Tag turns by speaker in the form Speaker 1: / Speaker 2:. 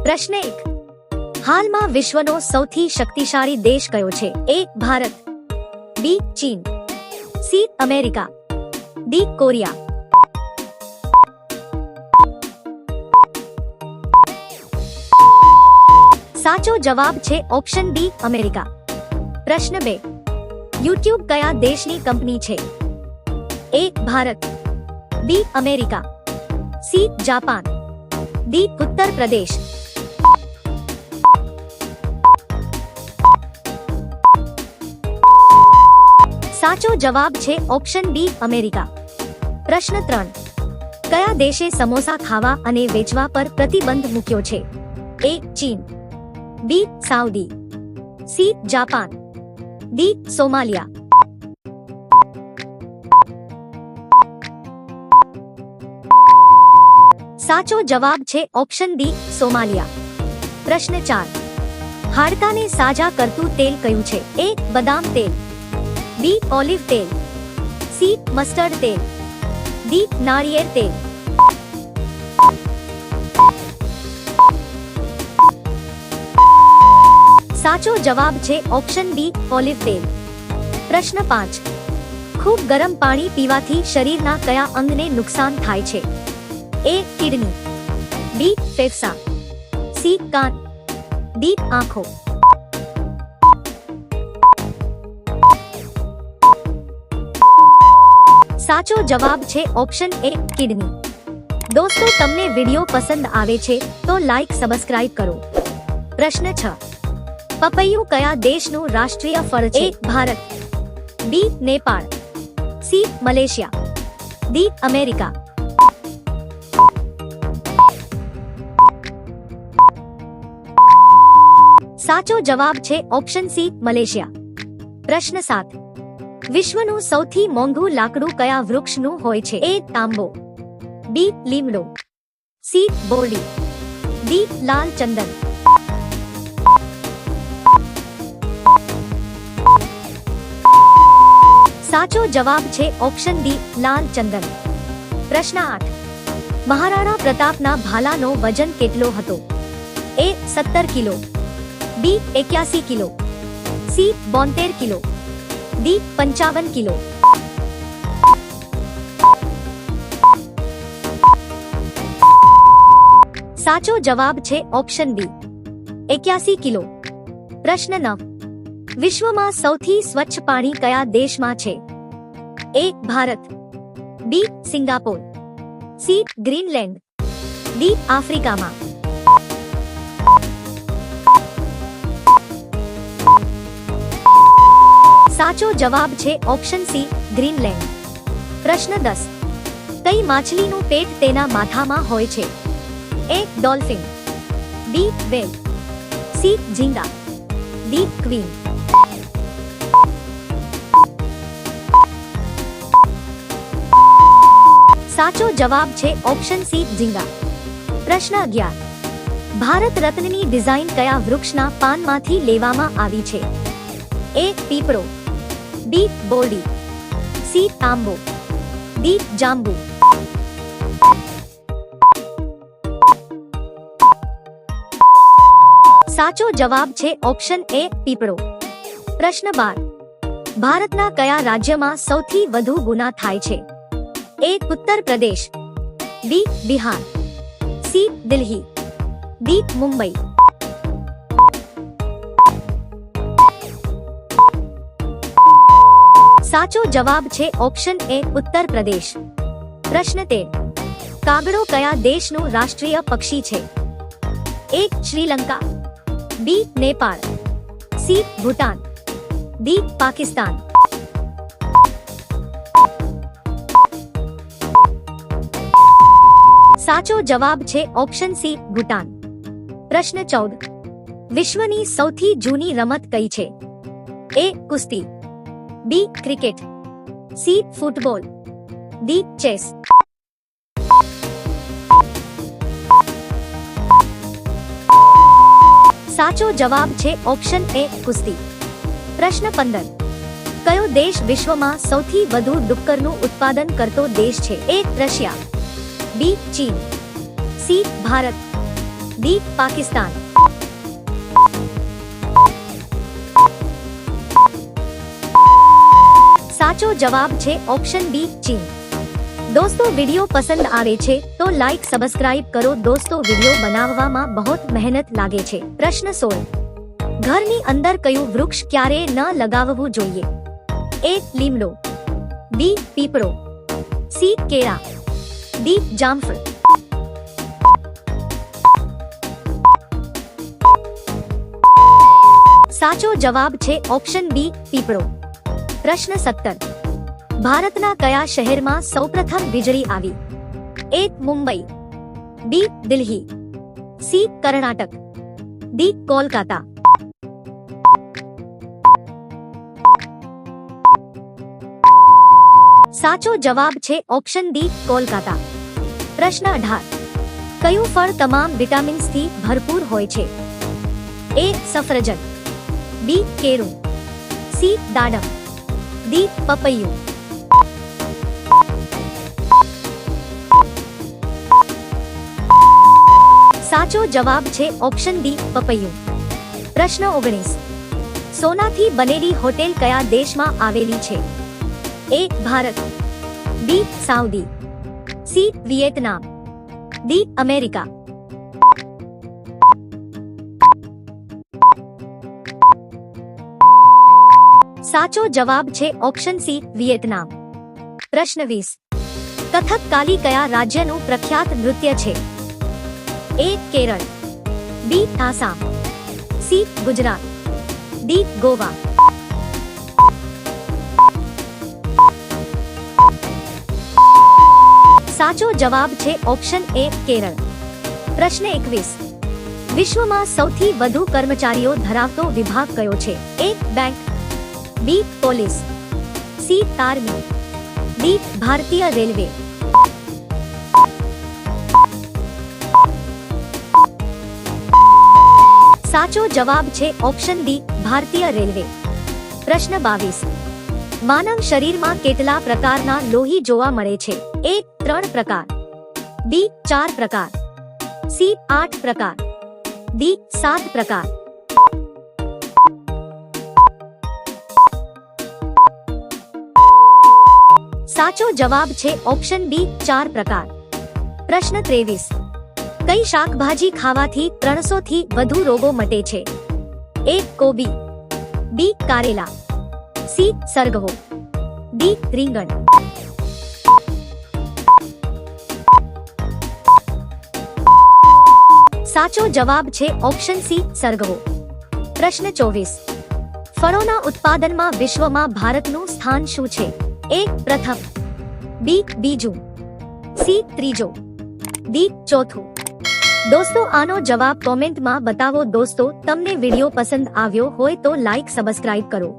Speaker 1: પ્રશ્ન 1. હાલમાં વિશ્વનો સૌથી શક્તિશાળી દેશ કયો છે? A. ભારત, B. ચીન, C. America, D. કોરિયા. સાચો જવાબ છે ઓપ્શન D. અમેરિકા. પ્રશ્ન 2. YouTube કયા દેશની કંપની છે? A. Bharat, B. America, C. Japan, D. Uttar Pradesh. સાચો જવાબ છે ઓપ્શન D. અમેરિકા. પ્રશ્ન 3. કયા દેશે સમોસા ખાવા અને વેચવા પર પ્રતિબંધ મૂક્યો છે? A. ચીન, B. Saudi, C. Japan, D. Somalia. સાચો જવાબ છે ઓપ્શન D. સોમાલિયા. પ્રશ્ન 4. હાડકાને સાજા કરતું તેલ કયું છે? A. બદામ તેલ, B. ઓલિવ તેલ, C. મસ્ટર્ડ તેલ, D. નાળિયેર તેલ. સાચો જવાબ છે ઓપ્શન D. ઓલિવ તેલ. પ્રશ્ન 5. ખૂબ ગરમ પાણી પીવાથી શરીરના કયા અંગને નુકસાન થાય છે? A. Kidney, B. ફેફસા, C. કાન, D. આંખો. સાચો જવાબ છે ઓપ્શન A. કિડની. દોસ્તો, તમને વિડિયો પસંદ આવે છે તો લાઈક સબસ્ક્રાઇબ કરો. પ્રશ્ન 6. પપૈયું કયા દેશનું રાષ્ટ્રીય ફળ છે? A. Bharat, B. Nepal, C. Malaysia, D. America. સાચો જવાબ છે ઓપ્શન C. મલેશિયા. પ્રશ્ન 7. વિશ્વનું સૌથી મોંઘું લાકડું કયા વૃક્ષનું હોય છે? A. તાંબો, B. લીમડો, C. બોરડી, D. લાલ ચંદન. સાચો જવાબ છે ઓપ્શન D. લાલ ચંદન. પ્રશ્ન 8. મહારાણા પ્રતાપના ભાલાનો વજન કેટલો હતો? A. 17 kilo, B. 81 kilo, C. 72 kilo, D. 55 kilo. સાચો જવાબ છે ઓપ્શન D. 81 કિલો. પ્રશ્ન 9. વિશ્વમાં સૌથી સ્વચ્છ પાણી કયા દેશમાં છે? A. Bharat, B. Singapore, C. Greenland, D. આફ્રિકામાં. સાચો જવાબ છે ઓપ્શન C. ગ્રીનલેન્ડ. પ્રશ્ન 10. કઈ માછલીનું પેટ તેના માથામાં હોય છે? A. Dolphin, B. Well, C. ઝીંગા, D. Queen. સાચો જવાબ છે ઓપ્શન C. ઝીંગા. પ્રશ્ન 11. ભારત રત્નની ડિઝાઇન કયા વૃક્ષના પાનમાંથી લેવામાં આવી છે? A. પીપળો, B. Bordi, C. આંબો, D. જાંબુ. સાચો જવાબ છે ઓપ્શન A. પીપળો. પ્રશ્ન 12. ભારતના કયા રાજ્યમાં સૌથી વધુ ગુના થાય છે? A. Uttar Pradesh, B. Bihar, C. Delhi, D. Mumbai. સાચો જવાબ છે ઓપ્શન A. ઉત્તર પ્રદેશ. પ્રશ્ન 13. કાગડો કયા દેશનું રાષ્ટ્રીય પક્ષી છે? A. Sri Lanka, B. Nepal, C. Bhutan, D. Pakistan. સાચો જવાબ છે ઓપ્શન C. ભૂટાન. પ્રશ્ન 14. વિશ્વની સૌથી જૂની રમત કઈ છે? A. કુસ્તી, B. Cricket, C. Football, D. Chess. સાચો જવાબ છે ઓપ્શન A. કુસ્તી. પ્રશ્ન 15. કયો દેશ વિશ્વમાં સૌથી વધુ ડુક્કરનું ઉત્પાદન કરતો દેશ છે? A. Russia, B. ચીન, C. ભારત, ડી પાકિસ્તાન, સાચો જવાબ છે ઓપ્શન બી ચીન. દોસ્તો વિડિયો પસંદ આવે છે તો લાઈક સબસ્ક્રાઇબ કરો. દોસ્તો વિડિયો બનાવવામાં બહોત મહેનત લાગે છે. પ્રશ્ન 16. ઘરની અંદર કયું વૃક્ષ ક્યારે ન લગાવવું જોઈએ? એ લીમડો, બી પીપળો, સી કેળા, ડી જામફળ. સાચો જવાબ છે ઓપ્શન બી પીપળો. પ્રશ્ન 17. ભારતના કયા શહેરમાં સૌપ્રથમ વીજળી આવી? એ મુંબઈ, બી દિલ્હી, સી કર્ણાટક, ડી કોલકાતા. સાચો જવાબ છે ઓપ્શન ડી કોલકાતા. પ્રશ્ન 18. કયું ફળ તમામ વિટામિન્સથી ભરપૂર હોય છે? એ સફરજન, બી કેળું, સી દાડમ, ડી પપૈયું. સાચો જવાબ છે ઓપ્શન ડી પપૈયું. પ્રશ્ન 19. સોનાથી બનેલી હોટેલ કયા દેશમાં આવેલી છે? A Bharat, B Saudi, C Vietnam, D America. સાચો જવાબ છે ઓપ્શન સી વિયેતનામ. પ્રશ્ન 20. કથકકાલી કયા રાજ્યનું પ્રખ્યાત નૃત્ય છે? એ કેરળ, બી આસામ, સી ગુજરાત, ડી ગોવા. સાચો જવાબ છે ઓપ્શન એ કેરળ. પ્રશ્ન 21. વિશ્વમાં સૌથી વધુ કર્મચારીઓ ધરાવતો વિભાગ કયો છે? એ બેંક, બી પોલીસ, સી આર્મી, ડી ભારતીય રેલવે. સાચો જવાબ છે ઓપ્શન ડી ભારતીય રેલવે. પ્રશ્ન 22. માનવ શરીરમાં કેટલા પ્રકારના લોહી જોવા મળે છે? એ 3 પ્રકાર, બી 4 પ્રકાર, સી 8 પ્રકાર, ડી 7 પ્રકાર. સાચો જવાબ છે ઓપ્શન બી 4 પ્રકાર. પ્રશ્ન 23. કઈ શાકભાજી ખાવાથી 300 થી વધુ રોગો મટે છે? એ કોબી, બી કારેલા, સી સરગવો, ડી રીંગણ. સાચો જવાબ છે ઓપ્શન સી સરગવો. પ્રશ્ન 24. ફળોના ઉત્પાદનમાં વિશ્વમાં ભારતનું સ્થાન શું છે? એ પ્રથમ, બી બીજું, સી ત્રીજો, ડી ચોથું. દોસ્તો આનો જવાબ કોમેન્ટમાં બતાવો. દોસ્તો તમને વિડિયો પસંદ આવ્યો હોય તો લાઈક સબસ્ક્રાઇબ કરો.